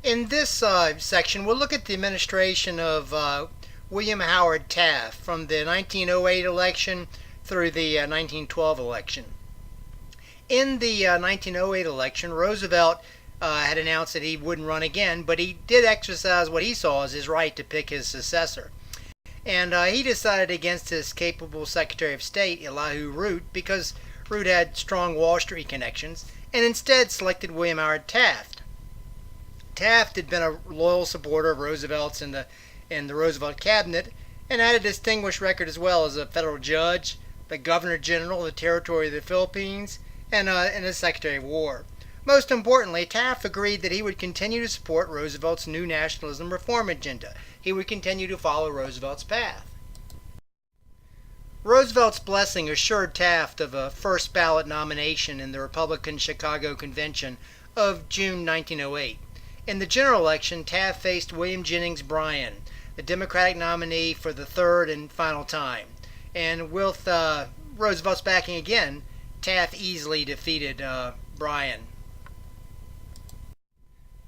In this section, we'll look at the administration of William Howard Taft from the 1908 election through the 1912 election. In the 1908 election, Roosevelt had announced that he wouldn't run again, but he did exercise what he saw as his right to pick his successor. And he decided against his capable Secretary of State, Elihu Root, because Root had strong Wall Street connections, and instead selected William Howard Taft. Taft had been a loyal supporter of Roosevelt's in the Roosevelt cabinet, and had a distinguished record as well as a federal judge, the Governor General of the Territory of the Philippines, and a Secretary of War. Most importantly, Taft agreed that he would continue to support Roosevelt's new nationalism reform agenda. He would continue to follow Roosevelt's path. Roosevelt's blessing assured Taft of a first ballot nomination in the Republican Chicago Convention of June 1908. In the general election, Taft faced William Jennings Bryan, the Democratic nominee for the third and final time. And with Roosevelt's backing again, Taft easily defeated Bryan.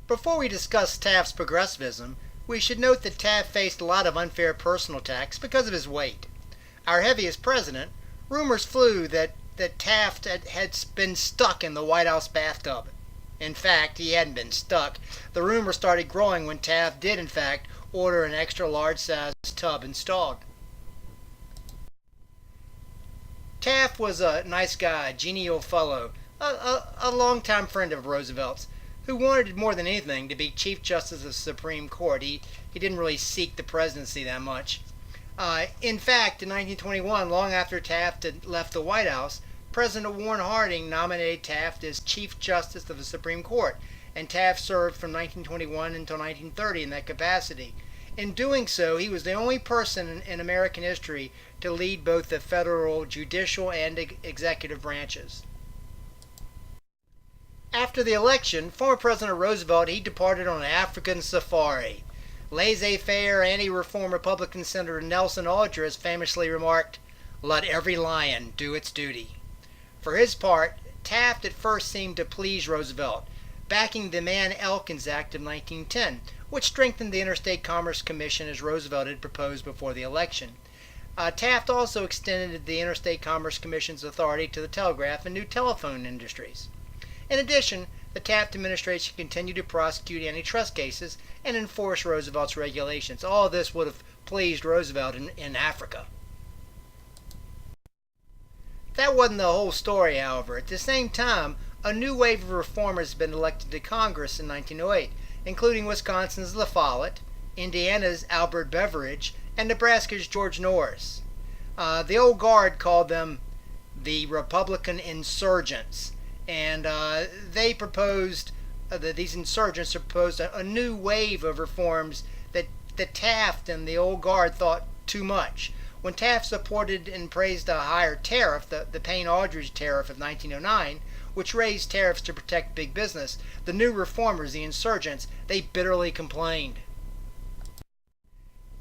Before we discuss Taft's progressivism, we should note that Taft faced a lot of unfair personal attacks because of his weight. Our heaviest president, rumors flew that Taft had been stuck in the White House bathtub. In fact, he hadn't been stuck. The rumor started growing when Taft did, in fact, order an extra large-sized tub installed. Taft was a nice guy, genial fellow, a longtime friend of Roosevelt's, who wanted more than anything to be Chief Justice of the Supreme Court. He didn't really seek the presidency that much. In fact, in 1921, long after Taft had left the White House, President Warren Harding nominated Taft as Chief Justice of the Supreme Court, and Taft served from 1921 until 1930 in that capacity. In doing so, he was the only person in American history to lead both the federal judicial and executive branches. After the election, former President Roosevelt, he departed on an African safari. Laissez-faire anti-reform Republican Senator Nelson Aldrich famously remarked, "Let every lion do its duty." For his part, Taft at first seemed to please Roosevelt, backing the Mann-Elkins Act of 1910, which strengthened the Interstate Commerce Commission as Roosevelt had proposed before the election. Taft also extended the Interstate Commerce Commission's authority to the telegraph and new telephone industries. In addition, the Taft administration continued to prosecute antitrust cases and enforce Roosevelt's regulations. All of this would have pleased Roosevelt in Africa. That wasn't the whole story, however. At the same time, a new wave of reformers had been elected to Congress in 1908, including Wisconsin's La Follette, Indiana's Albert Beveridge, and Nebraska's George Norris. The old guard called them the Republican insurgents, and they proposed these insurgents proposed a new wave of reforms that Taft and the old guard thought too much. When Taft supported and praised a higher tariff, the Payne-Aldrich tariff of 1909, which raised tariffs to protect big business, the new reformers, the insurgents, they bitterly complained.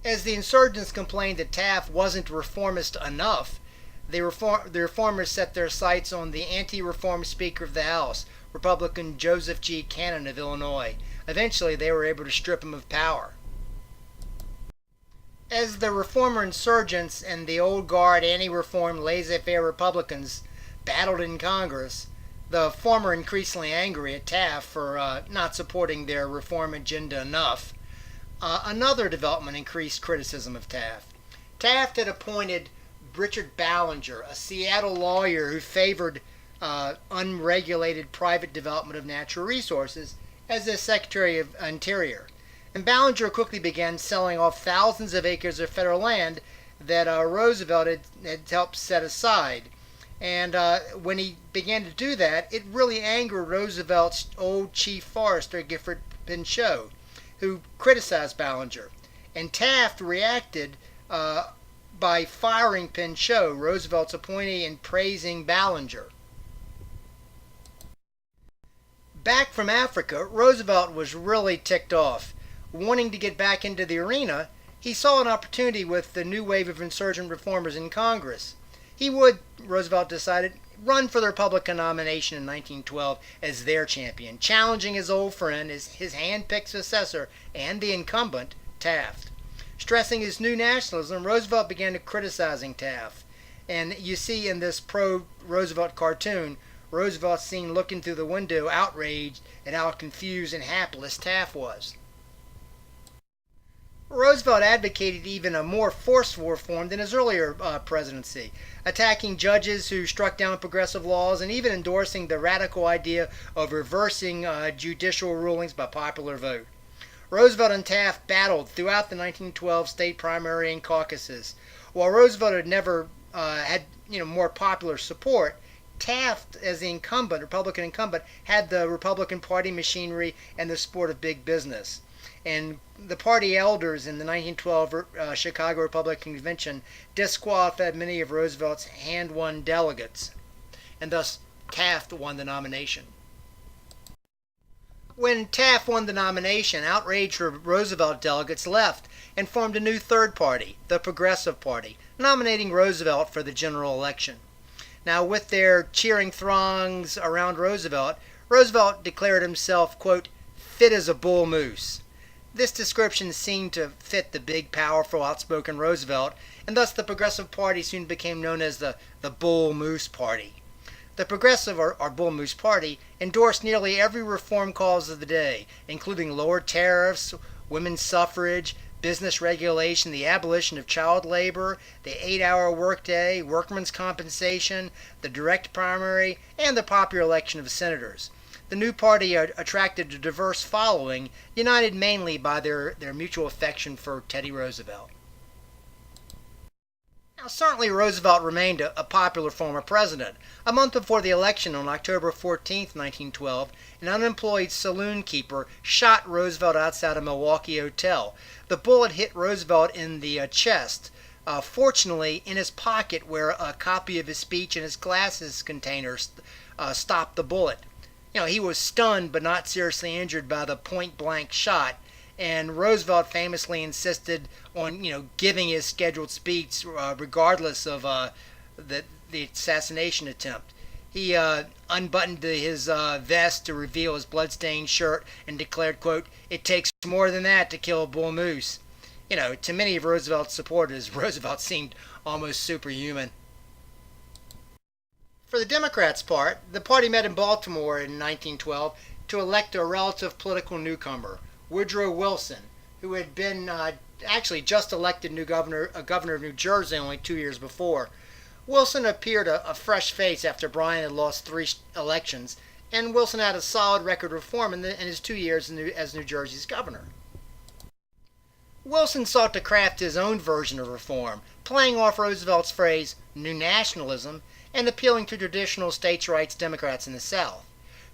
As the insurgents complained that Taft wasn't reformist enough, the reformers set their sights on the anti-reform Speaker of the House, Republican Joseph G. Cannon of Illinois. Eventually, they were able to strip him of power. As the reformer insurgents and the old guard anti-reform laissez-faire Republicans battled in Congress, the former increasingly angry at Taft for not supporting their reform agenda enough, another development increased criticism of Taft. Taft had appointed Richard Ballinger, a Seattle lawyer who favored unregulated private development of natural resources, as the Secretary of Interior. And Ballinger quickly began selling off thousands of acres of federal land that Roosevelt had helped set aside. And when he began to do that, it really angered Roosevelt's old chief forester, Gifford Pinchot, who criticized Ballinger. And Taft reacted by firing Pinchot, Roosevelt's appointee, and praising Ballinger. Back from Africa, Roosevelt was really ticked off. Wanting to get back into the arena, he saw an opportunity with the new wave of insurgent reformers in Congress. He would, Roosevelt decided, run for the Republican nomination in 1912 as their champion, challenging his old friend, his hand-picked successor, and the incumbent, Taft. Stressing his new nationalism, Roosevelt began criticizing Taft. And you see in this pro-Roosevelt cartoon, Roosevelt seen looking through the window, outraged at how confused and hapless Taft was. Roosevelt advocated even a more forceful reform than his earlier presidency, attacking judges who struck down progressive laws and even endorsing the radical idea of reversing judicial rulings by popular vote. Roosevelt and Taft battled throughout the 1912 state primary and caucuses. While Roosevelt had never had more popular support, Taft, as the incumbent, Republican incumbent, had the Republican Party machinery and the support of big business. And the party elders in the 1912 Chicago Republican Convention disqualified many of Roosevelt's hand-won delegates, and thus Taft won the nomination. When Taft won the nomination, outraged Roosevelt delegates left and formed a new third party, the Progressive Party, nominating Roosevelt for the general election. Now, with their cheering throngs around Roosevelt, Roosevelt declared himself, quote, fit as a bull moose. This description seemed to fit the big, powerful, outspoken Roosevelt, and thus the Progressive Party soon became known as the Bull Moose Party. The Progressive, or Bull Moose Party, endorsed nearly every reform cause of the day, including lower tariffs, women's suffrage, business regulation, the abolition of child labor, the 8-hour workday, workmen's compensation, the direct primary, and the popular election of senators. The new party attracted a diverse following, united mainly by their mutual affection for Teddy Roosevelt. Now, certainly Roosevelt remained a popular former president. A month before the election, on October 14, 1912, an unemployed saloon keeper shot Roosevelt outside a Milwaukee hotel. The bullet hit Roosevelt in the chest. Fortunately, in his pocket, where a copy of his speech and his glasses container stopped the bullet. He was stunned but not seriously injured by the point-blank shot, and Roosevelt famously insisted on, giving his scheduled speech regardless of the assassination attempt. He unbuttoned his vest to reveal his blood-stained shirt and declared, quote, it takes more than that to kill a bull moose. To many of Roosevelt's supporters, Roosevelt seemed almost superhuman. For the Democrats' part, the party met in Baltimore in 1912 to elect a relative political newcomer, Woodrow Wilson, who had been actually just elected governor of New Jersey only 2 years before. Wilson appeared a fresh face after Bryan had lost 3 elections, and Wilson had a solid record of reform in his 2 years as New Jersey's governor. Wilson sought to craft his own version of reform, playing off Roosevelt's phrase, New Nationalism, and appealing to traditional states' rights Democrats in the South.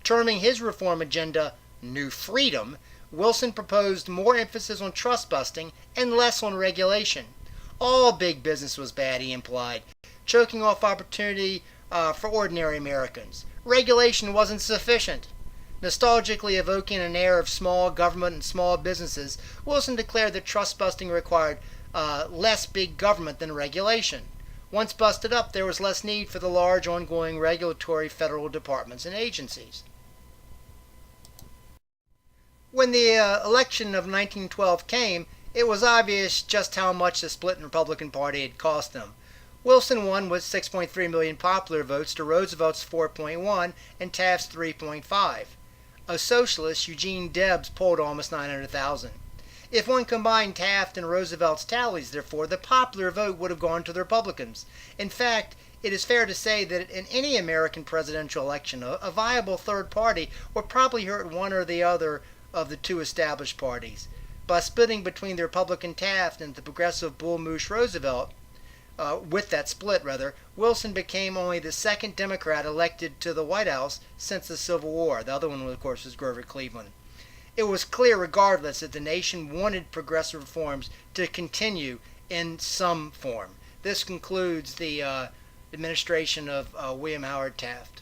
Terming his reform agenda New Freedom, Wilson proposed more emphasis on trust busting and less on regulation. All big business was bad, he implied, choking off opportunity for ordinary Americans. Regulation wasn't sufficient. Nostalgically evoking an air of small government and small businesses, Wilson declared that trust busting required less big government than regulation. Once busted up, there was less need for the large ongoing regulatory federal departments and agencies. When the election of 1912 came, it was obvious just how much the split in the Republican Party had cost them. Wilson won with 6.3 million popular votes to Roosevelt's 4.1 and Taft's 3.5. A socialist, Eugene Debs, polled almost 900,000. If one combined Taft and Roosevelt's tallies, therefore, the popular vote would have gone to the Republicans. In fact, it is fair to say that in any American presidential election, a viable third party would probably hurt one or the other of the two established parties. By splitting between the Republican Taft and the progressive Bull Moose Roosevelt, with that split, Wilson became only the second Democrat elected to the White House since the Civil War. The other one, of course, was Grover Cleveland. It was clear, regardless, that the nation wanted progressive reforms to continue in some form. This concludes the administration of William Howard Taft.